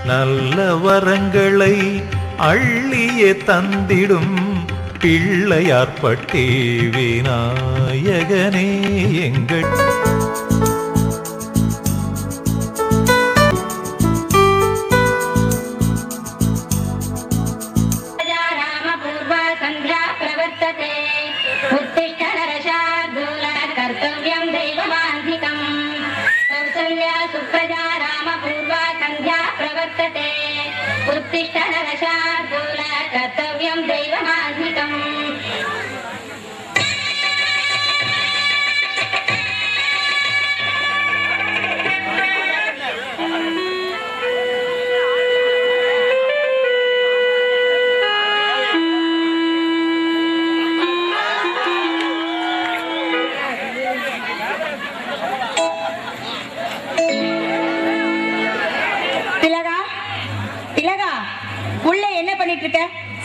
நல்ல வரங்களை அள்ளியே தந்திடும் பிள்ளையார்பட்டி விநாயகனே எங்கள் कर्तव्यं दैवमान्विकम्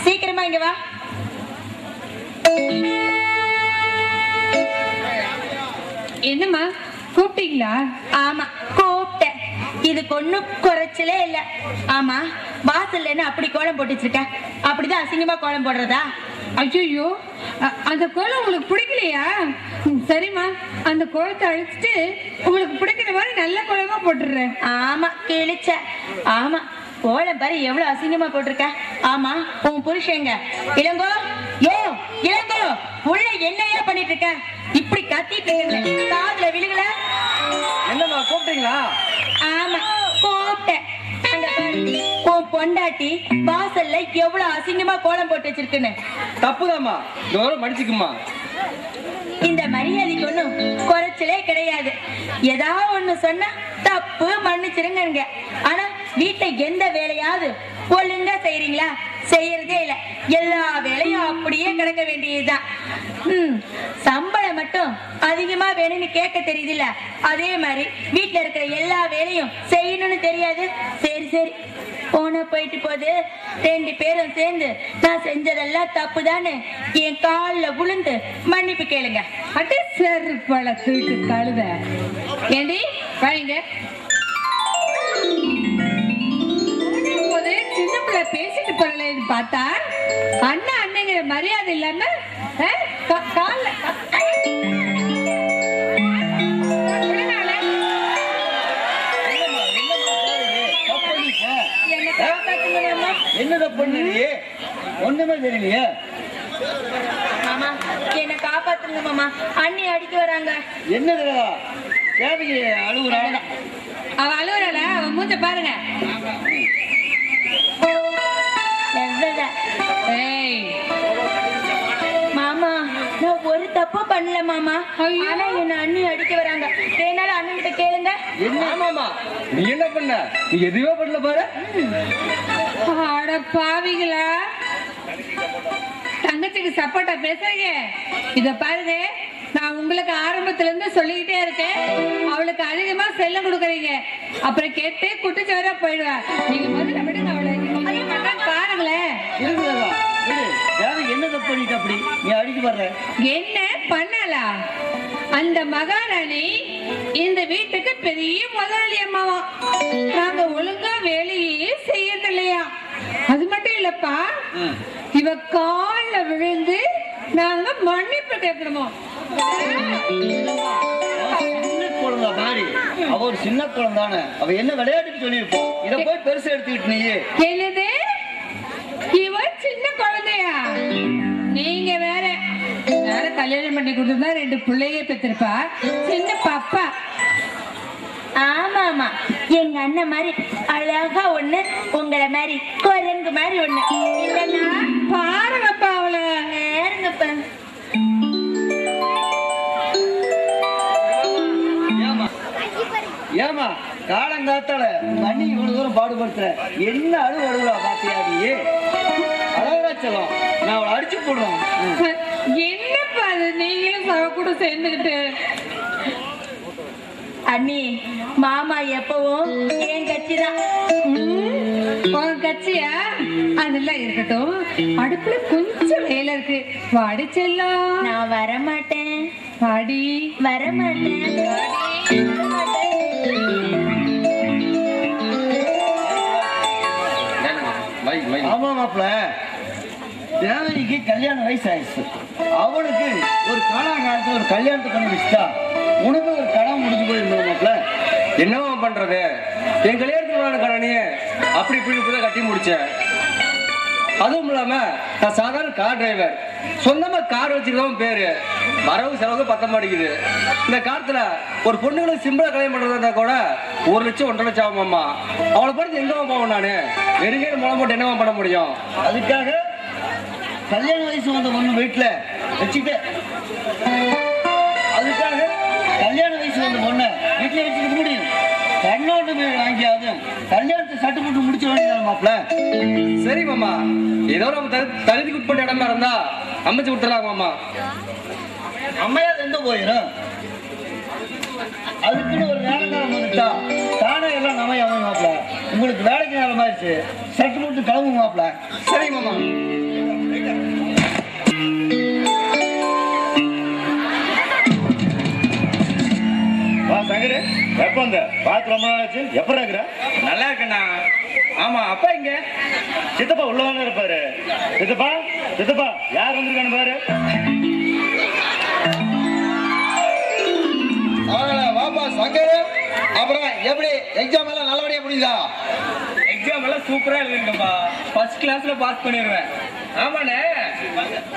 சீக்கிரமா இங்க வா. என்னம்மா கூப்பிட்டீங்களா? ஆமா கூப்பிட்டேன். இதுக்கு ஒண்ணும் குறைச்சலே இல்ல. ஆமா வாசல்ல அப்படி கோலம் போட்டு வச்சிருக்க, அப்படிதான் அசிங்கமா கோலம் போடுறதா? ஐயோ அந்த கோலம் உங்களுக்கு பிடிக்கலையா? சரிம்மா, அந்த கோலத்தை அழிச்சிட்டு உங்களுக்கு பிடிக்கிற மாதிரி நல்ல கோலமா போட்டுடுறேன். ஆமா கிழிச்ச. ஆமா கோலம் பாரு எவ்வளவு அசிங்கமா போட்டிருக்க. ஆமா உன் புருஷங்க இளங்கோ, யோ இளங்கோ, உள்ள என்னையா பண்ணிட்டு இருக்க? இப்படி கத்திட்டு காதுல விழுகல? என்னம்மா கூப்பிட்டீங்களா? ஆமா கூப்பிட்டேன். உன் பொண்டாட்டி வாசல்ல எவ்வளவு அசிங்கமா கோலம் போட்டு வச்சிருக்குன்னு. தப்புதாம்மா, மன்னிச்சுக்குமா. இந்த மரியாதைக்கு ஒண்ணும் குறைச்சலே கிடையாது. ஏதாவது ஒண்ணு சொன்னா தப்பு மன்னிச்சிருங்க. ஆனா வீட்டை எந்த வேலையாவது ஒழுங்கா செய்யறீங்களா? செய்யறதே இல்ல. எல்லா வேலையும் அப்படியே கிடக்க வேண்டியதுதான். சம்பளம் மட்டும் அதிகமா வேணும்னு கேட்க தெரியுது இல்ல, அதே மாதிரி வீட்டுல இருக்கிற எல்லா வேலையும் செய்யணும்னு தெரியாது. சரி சரி போன போயிட்டு போது. 2 பேரும் சேர்ந்து நான் செஞ்சதெல்லாம் தப்புதான்னு என் கால்ல விழுந்து மன்னிப்பு கேளுங்க. அட்டே சரி பழ தூக்கிட்டு கழுத. ஏண்டி வாங்க. சின்ன பிள்ளை பேசிட்டு போறலன்னு பார்த்தா அண்ணா அண்ணங்கிற மரியாதை இல்லாம கால என்ன பண்ணி ஒண்ணுமே தெரியலையே. மாமா என்ன காப்பாத்துங்க மாமா, அண்ணி அடிக்க வராங்க. என்னது தேவைக்கு அழுகுறா? அவ அழுகுறாள? அவ மூஞ்ச பாருங்க. மாமா நான் ஒரு தப்பு பண்ணல மாமா. ஆனா என்ன அண்ணி அடிக்க வராங்க. வேணாலும் அண்ணன் கிட்ட கேளுங்க. என்ன மாமா நீ என்ன பண்ண? நீ எதுவே பண்ணல பாரு. அட பாவிங்களா, தங்கச்சிக்கு சப்போர்ட்டா பேசுறீங்க. இத பாருங்க, நான் உங்களுக்கு ஆரம்பத்துல இருந்து சொல்லிக்கிட்டே இருக்கேன், அவளுக்கு அதிகமா செல்லம் கொடுக்குறீங்க. அப்புறம் கேட்டு குட்டிச்சவரா போயிடுவா. நீங்க முதல்ல விடுங்க அவளை. பாருங்களேன் என்ன தப்பு பண்ணிட்டு அப்படி நீ அடிக்க வர்ற? என்ன பண்ணலா? அந்த மகாராணி இந்த வீட்டுக்கு பெரிய முதலாளி அம்மாவா. நாங்க ஒழுங்கா வேலையே செய்யறது இல்லையா? அது மட்டும் இல்லப்பா, இவ கால்ல விழுந்து நாங்க மன்னிப்பு கேட்கணுமோ? அவ ஒரு சின்ன குழந்தானே, அவ என்ன விளையாட்டுக்கு சொல்லிருப்போம். இத போய் பெருசா எடுத்துக்கிட்டு நீயே. என்னது இவ சின்ன குழந்தையா? நீங்க வேற கல்யாணம் பண்ணி கொடுத்தா 2 பிள்ளைய பெற்றிருப்பா. சின்ன பாப்பா. ஆமா ஆமா, எங்க அண்ணன் மாதிரி அழகா ஒண்ணு, உங்களை மாதிரி குரங்கு மாதிரி ஒண்ணு இல்லன்னா பாருங்கப்பா அவள. நேருங்கப்பா. ஏமா காலங்காத்தால தண்ணி இவ்வளவு தூரம் பாடுபடுத்துற, என்ன அழுவு அழுகுறா பாத்தியாடி? அழகாச்சலம் நான் அவளை அடிச்சு போடுறோம். என்னப்பா அது, நீங்களும் சவ கூட சேர்ந்துக்கிட்டு? அண்ணி மாமா எப்பவும் என் கட்சி தான். உன் கட்சியா? அதெல்லாம் இருக்கட்டும், அடுப்புல கொஞ்சம் வேலை இருக்கு, வாடி செல்லம். நான் வரமாட்டேன். வாடி. வரமாட்டேன். ஆமா மாப்பிள்ள, தேவகிக்கு கல்யாண வயசு ஆயிடுச்சு. அவளுக்கு ஒரு காலகாலத்துல ஒரு கல்யாணத்தை பண்ணி வச்சுட்டா உனக்கு ஒரு கடன் முடிஞ்சு போயிருந்தோம் மாப்பிள்ள. என்னவா பண்றது? என் கல்யாணத்துக்கு கடனையே அப்படி இப்படி கட்டி முடிச்சேன். அதுவும் இல்லாம நான் சாதாரண கார் டிரைவர், சொந்தமா கார் வச்சிருக்கவன் பேரு. வரவு செலவுக்கு பத்த மாட்டேங்குது. இந்த காலத்துல ஒரு பொண்ணுங்களுக்கு சிம்பிளா கல்யாணம் பண்றதா கூட 1 லட்சம் 1.5 லட்சம் ஆகுமாம்மா. அவளை பார்த்து எங்கம்மா போவோம் நானு? வெறுங்கையில மூலம் போட்டு என்னவா பண்ண முடியும்? அதுக்காக கல்யாண வயசு வந்த பொண்ணு வீட்டுல வச்சுட்டு, அதுக்காக கல்யாண வயசு வந்த பொண்ணை வீட்டுல வச்சுக்க முடியும்? கண்ணோட்டு வாங்கியாவது கல்யாணத்தை சட்டு போட்டு முடிச்ச வேண்டியதான் மாப்பிள்ள. சரி மாமா, ஏதோ நம்ம தகுதிக்கு உட்பட்ட இடமா இருந்தா அமைச்சு விட்டுறாங்க மாமா. அம்மையா எங்க போயிடும்? அதுக்குன்னு ஒரு வேலை நேரம் வந்துட்டா தானே எல்லாம் நம்ம அமையும் மாப்பிள்ள. உங்களுக்கு வேலைக்கு நேரம் ஆயிடுச்சு, சட்டு போட்டு கிளம்புங்க மாப்பிள்ள. சரி மாமா. சங்கரு, எப்ப வந்த? பார்த்து ரொம்ப நாள் ஆச்சு. எப்ப இருக்கிற? நல்லா இருக்கண்ணா. ஆமா, அப்பா இங்க? சித்தப்பா உள்ளவாங்க இருப்பாரு. சித்தப்பா, சித்தப்பா யார் வந்திருக்கான்னு பாரு. வாப்பா சங்கரு. அப்புறம் எப்படி எக்ஸாம் எல்லாம் நல்லபடியா முடியுதா? எக்ஸாம் எல்லாம் சூப்பரா எழுதிருக்கப்பா. ஃபர்ஸ்ட் கிளாஸ்ல பாஸ் பண்ணிடுவேன். ஆமாண்ணே,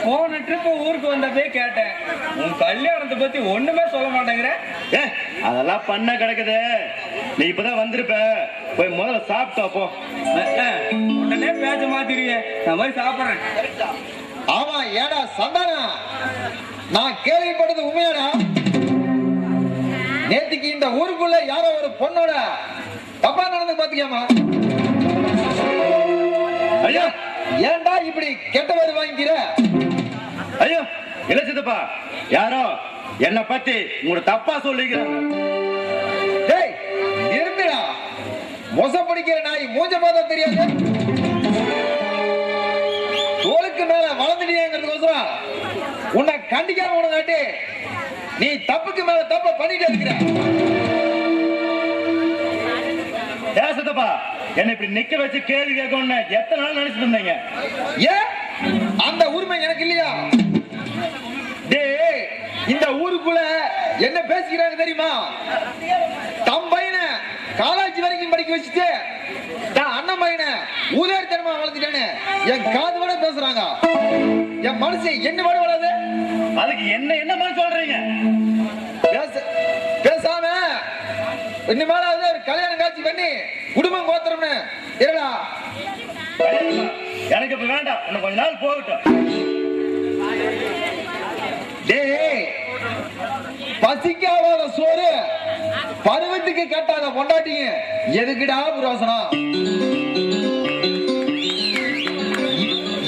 போன ட்ரிப் ஊருக்கு வந்தப்பே கேட்டேன், உன் கல்யாணத்தை பத்தி ஒண்ணுமே சொல்ல மாட்டேங்கிற. அதெல்லாம் பண்ண கிடக்குது. நீ இப்பதான் வந்திருப்ப, போய் முதல்ல சாப்பிட்டா போ. உடனே பேச்ச மாத்திருவேன். நான் போய் சாப்பிடுறேன். ஆமா, ஏடா சந்தானா, நான் கேள்விப்பட்டது உண்மையாடா? நேற்றுக்கு இந்த ஊருக்குள்ள யாரோ ஒரு பொண்ணோட தப்பா நடந்து பாத்தியாமா? ஐயா, ஏன்டா இப்படி கெட்ட பேர் வாங்கிக்கிற? ஐயோ இல்ல சித்தப்பா, யாரோ என்ன பத்தி உங்களோட தப்பா சொல்லிக்கிறாங்க. டேய் இருந்துடா, மோசப்படிக்கிற நாய் மூஞ்ச பார்த்தா தெரியாது. தோலுக்கு மேல வளர்ந்துட்டேங்கிறதுக்கோசரம் உன்னை கண்டிக்காம உனக்காட்டி நீ தப்புக்கு மேல தப்ப பண்ணிட்டு இருக்கிற. சித்தப்பா, என்ன இப்படி நிக்க வச்சு கேள்வி கேட்கணும்னு எத்தனை நாள் நினைச்சிட்டு இருந்தீங்க? ஏன் அந்த உரிமை எனக்கு இல்லையா? டேய், இந்த ஊருக்குள்ள என்ன பேசிக்கிறாங்க தெரியுமா? தம் பையனை காலேஜ் வரைக்கும் படிக்க வச்சுட்டு தான் அண்ணன் பையனை ஊதாரித்தனமா வளர்த்துட்டானு என் காது வட பேசுறாங்க. என் மனசு என்ன வட வளருது. அதுக்கு என்ன மாதிரி சொல்றீங்க? பேசாம இனிமேலாவது ஒரு கல்யாணம் காட்சி பண்ணி குடும்பம் கோத்திரம்னு இருடா. எனக்கு இப்ப வேண்டாம், இன்னும் கொஞ்ச நாள் போகட்டும். டேய், பசிக்காத சோறு பருவத்துக்கு கட்டாத பொண்டாட்டிங்க எதுக்குடா புரோசனம்?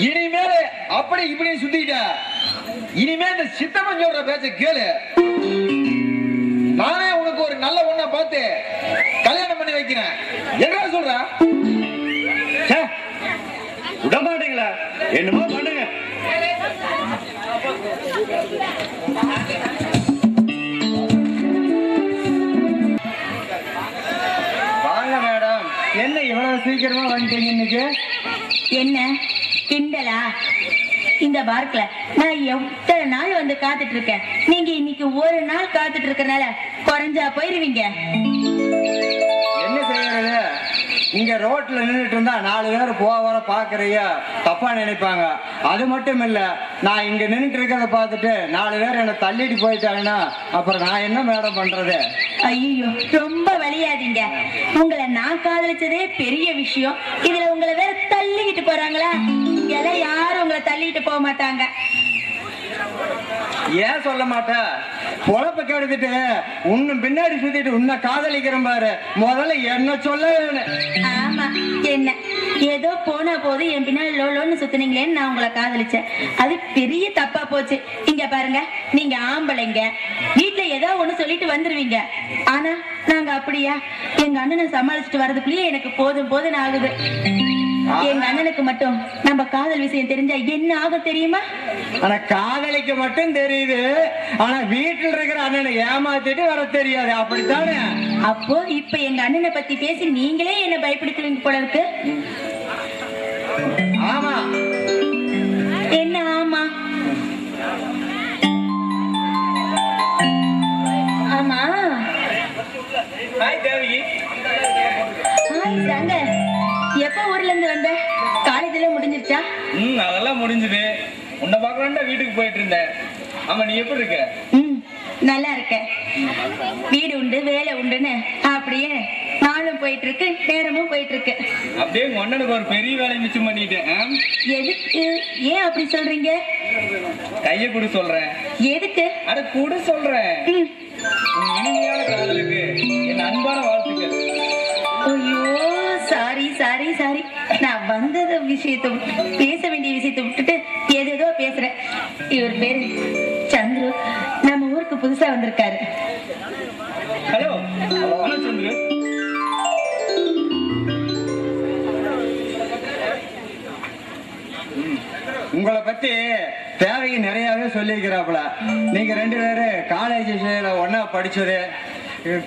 இனிமேல அப்படி இப்படி சுத்திட்ட. இனிமே இந்த சித்தப்பன் சொல்ற பேச்ச கேளு. நானே உனக்கு ஒரு நல்ல ஒண்ணா பார்த்து கல்யாணம் பண்ணி வைக்கிறேன். என்ன சொல்ற? விட மாட்டீங்களா? என்னமோ பண்ணுங்க. வாங்க மேடம். என்ன இவ்வளவு சீக்கிரமா வந்துட்டீங்க இன்னைக்கு? என்ன கிண்டலா? இந்த பார்க்ல நான் எத்தனை நாள் வந்து காத்துட்டு இருக்கேன். நீங்க இன்னைக்கு ஒரு நாள் காத்துட்டு இருக்கறனால குறைஞ்சா போயிருவீங்க. என்ன செய்யறது? இங்க ரோட்ல நின்றுட்டு இருந்தா 4 பேர் போக வர பாக்குறியா தப்பா நினைப்பாங்க. அது மட்டும் இல்ல, நான் இங்க நின்றுட்டு இருக்கிறத பார்த்துட்டு 4 பேர் என்ன தள்ளிட்டு போயிட்டாங்கன்னா அப்புறம் நான் என்ன மேடம் பண்றது? ஐயோ, ரொம்ப வலியாதீங்க. உங்களை நான் காதலிச்சதே பெரிய விஷயம். இதுல உங்களை வேற தள்ளிக்கிட்டு போறாங்களா? இங்கெல்லாம் யாரும் உங்களை தள்ளிட்டு போக மாட்டாங்க. ஏன் சொல்ல மாட்டேன்? பொழப்ப கெடுத்துட்டு உன்னும் பின்னாடி சுத்திட்டு உன்னை காதலிக்கிறேன் பாரு. முதல்ல என்ன சொல்ல வேணும். ஆமா, என்ன ஏதோ போனா போது என் பின்னாடி லோலோன்னு சுத்தினீங்களேன்னு நான் உங்களை காதலிச்சேன். அது பெரிய தப்பா போச்சு. இங்க பாருங்க, நீங்க ஆம்பளைங்க, வீட்டுல ஏதோ ஒண்ணு சொல்லிட்டு வந்துருவீங்க. ஆனா நாங்க அப்படியா? எங்க அண்ணனை சமாளிச்சுட்டு வர்றதுக்குள்ளேயே எனக்கு போதும் போதும் ஆகுது. எங்க அண்ணனுக்கு மட்டும் நம்ம காதல் விஷயம் தெரிஞ்சா என்ன ஆகும் தெரியுமா? ஆனா காதலிக்க மட்டும் தெரியுது, ஆனா வீட்டில் இருக்கிற அண்ணனை ஏமாத்திட்டு வர தெரியாது. அப்படித்தானே? அப்போ இப்ப எங்க அண்ணனை பத்தி பேசி நீங்களே என்ன பயப்படுத்துவீங்க போல இருக்கு. ஹாய் தேவகி. ஹாய் சங்கர், எப்ப ஊர்ல இருந்து வந்த? காலேஜ் எல்லாம் முடிஞ்சிருச்சா? அதெல்லாம் முடிஞ்சது. உன்னை பார்க்கலான்டா வீட்டுக்கு போயிட்டு இருந்தேன். ஆமா, நீ எப்படி இருக்க? நல்லா இருக்கேன். வீடு உண்டு வேலை உண்டுன்னு அப்படியே நானும் போயிட்டு இருக்கு, நேரமும் போயிட்டு இருக்கு. அப்படியே ஒன்னனுக்கு ஒரு பெரிய வேலையை மிச்சம் பண்ணிட்டேன். எதுக்கு, ஏன் அப்படி சொல்றீங்க? கைய கூட சொல்றேன். எதுக்கு? அட கூட சொல்றேன். உன் இனிமையான காதலுக்கு என் அன்பான வாழ்த்துக்கள். ஐயோ சாரி சாரி சாரி, நான் வந்தத விஷயத்தை, பேச வேண்டிய விஷயத்தை விட்டுட்டு ஏதேதோ பேசுறேன். இவர் பேரு சந்துரு, நம்ம ஊருக்கு புதுசா வந்திருக்காரு. Hello hello Chandru. உங்களை பத்தி தேவைக்கு நிறையவே சொல்லியிருக்கிறாப்புல. நீங்க 2 பேரும் காலேஜ் ஒன்னா படிச்சது,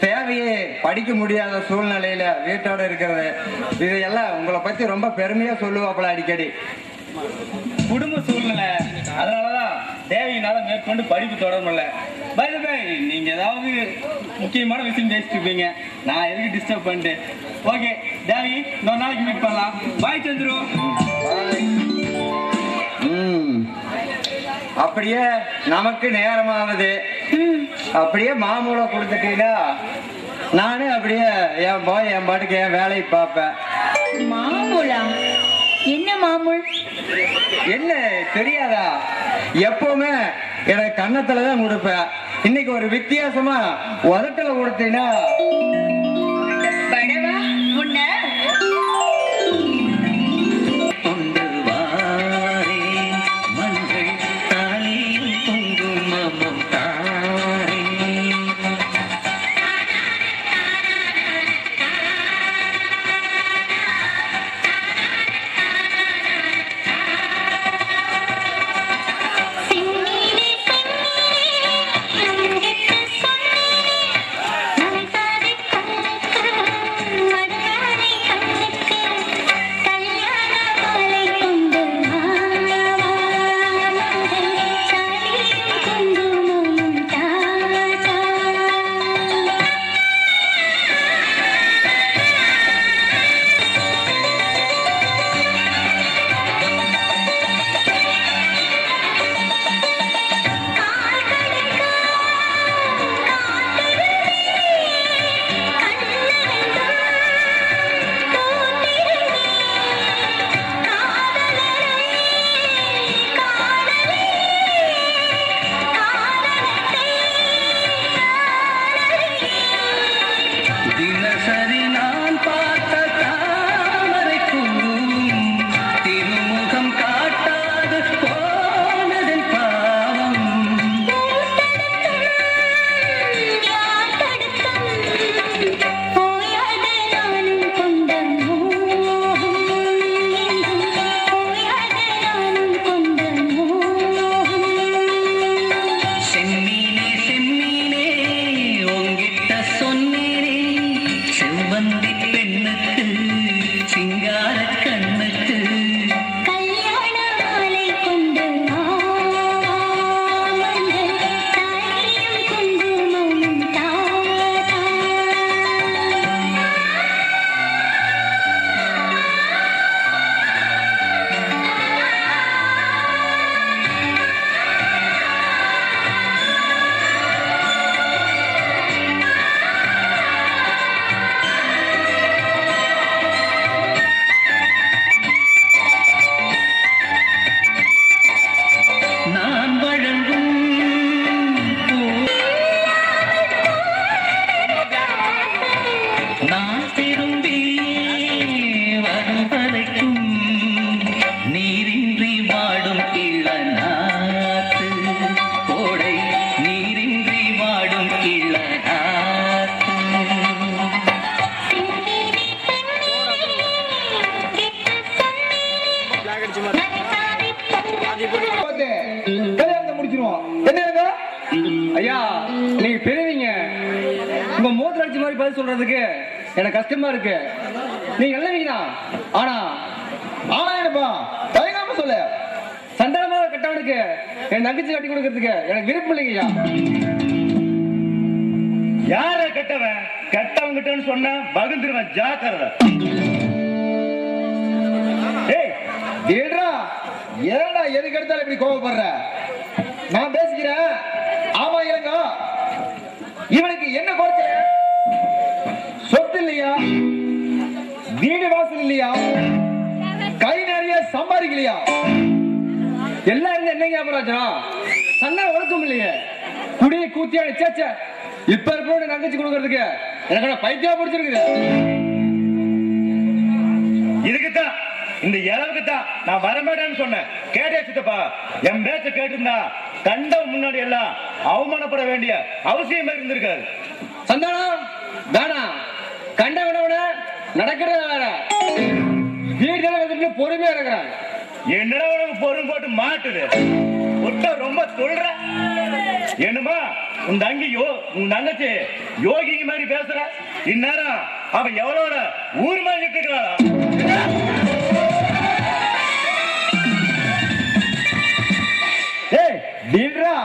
தேவையே படிக்க முடியாத சூழ்நிலையில வீட்டோட இருக்கிறது, இதையெல்லாம் உங்களை பத்தி ரொம்ப பெருமையா சொல்லுவாப்புல அடிக்கடி. குடும்ப சூழ்நிலை, அதனாலதான் தேவையினால மேற்கொண்டு படிப்பு தொடரல. பை தி பை, நீங்க ஏதாவது முக்கியமான விஷயம் பேசிட்டு இருப்பீங்க, நான் எதுக்கு டிஸ்டர்ப் பண்ணிட்டு. ஓகே தேவி, இன்னொரு நாளைக்கு மீட் பண்ணலாம். பாய் சந்துரு. அப்படியே நமக்கு நேரமாவது, அப்படியே மாமூலை கொடுத்துட்டீங்கன்னா நானே அப்படியே என் பாட்டுக்கு என் வேலையை பார்ப்பேன். மாமூலா? என்ன மாமூல்? என்ன தெரியாதா? எப்பவுமே எனக்கு கன்னத்துலதான் கொடுப்பேன். இன்னைக்கு ஒரு வித்தியாசமா உதட்டல கொடுத்தீங்கன்னா படவா உன்ன கல்யாணத்தை முடிச்சிருவோம். என்ன ஐயா, நீங்க பெரியவங்க, உங்க மூத்த அடிச்ச மாதிரி பதில் சொல்றதுக்கு எனக்கு கஷ்டமா இருக்கு. நீங்க நல்லவீங்கண்ணா, ஆனா என்னப்பா தயங்காம சொல்லு. சண்டலமாக கட்டவனுக்கு என் தங்கச்சி கட்டி கொடுக்கறதுக்கு எனக்கு விருப்பம் இல்லைங்கய்யா. யார கட்டவன்? கட்டவன் பெரியவங்கிட்டன்னு சொன்னா பகுந்துருவேன், ஜாக்கிரதை. ஏய் ஏடா ஏடா எதுக்கு எடுத்தாலும் இப்படி கோவப்படுற? நான் பேசிக்கிறேன். ஆமா இல்லங்க, இவனுக்கு என்ன குறைச்ச? சொத்து இல்லையா, வீடு வாசல் இல்லையா, கை நிறைய சம்பாதிக்கலையா? எல்லாம் இருந்து என்னங்க அபராஜம்? சண்டை ஒழுக்கம் இல்லையே, குடியை கூத்தியா சேச்ச. இப்ப இருக்க நகைச்சு கொடுக்கறதுக்கு எனக்கு பைத்தியம் பிடிச்சிருக்குது. இதுக்குத்தான், இந்த இளவுக்கு தான் நான் வரமாட்டேன்னு சொன்னேன். கேட்டே சித்தப்பா, என் பேச்ச கேட்டிருந்தா கண்டவன் முன்னாடி எல்லாம் அவமானப்பட வேண்டிய அவசியம் இருந்திருக்காரு. சந்தானம் தானா கண்ட விடவிட நடக்கிறது வேற. வீடு வந்துட்டு பொறுமையா இருக்கிறான். என்னடா உனக்கு பொறுமை போட்டு மாட்டுது? ஒட்ட ரொம்ப சொல்ற. என்னமா உன் தங்கியோ உன் தங்கச்சி யோகிங்க மாதிரி பேசுற? இந்நேரம் அவன் எவ்வளவு ஊர் மாதிரி இருக்கிறாளா? ஏய் டீல்ரா,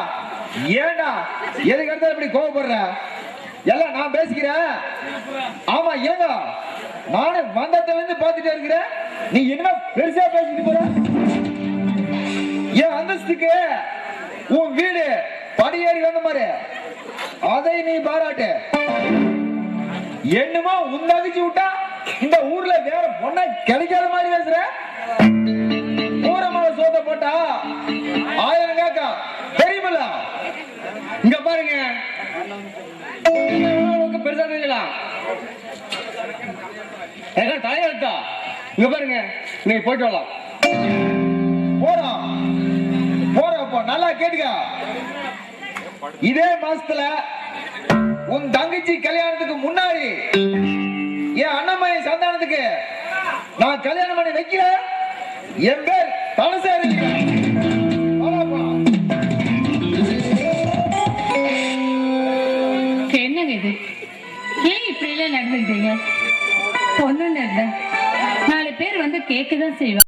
ஏண்டா எதுக்கு எடுத்தாலும் இப்படி கோவப்படுற? எல்லாம் நான் பேசிக்கிறேன். ஆமா ஏங்க, நானே வந்ததுல இருந்து பாத்துட்டே இருக்கிறேன். நீ என்ன பெருசா பேசிட்டு போற? என் அந்தஸ்துக்கு உன் வீடு படியேறி வந்த மாதிரி அதை நீ பாராட்டு. என்னமோ உண்டாகிச்சு விட்டா இந்த ஊர்ல வேற பொண்ணை கிடைக்காத மாதிரி பேசுற. ஊரமான சோத்த போட்டா 1000 கேக்கா தெரியுமில்ல? இங்க பாருங்க, பெருசா தெரியலாம் தலையெழுத்தா. இங்க பாருங்க, நீங்க போயிட்டு வரலாம். போறோம் போறப்போ நல்லா கேட்டுக்க. இதே மாசத்துல உன் தங்கச்சி கல்யாணத்துக்கு முன்னாடி என் அண்ணம்மைய சந்தானத்துக்கு நான் கல்யாணம் பண்ணி வைக்கல. என் பேர் தனசேரி. என்னங்க இது? ஏன் இப்படி எல்லாம் நடந்துட்டீங்க? பொண்ணு 4 பேர் வந்து கேட்கதான் செய்வாங்க.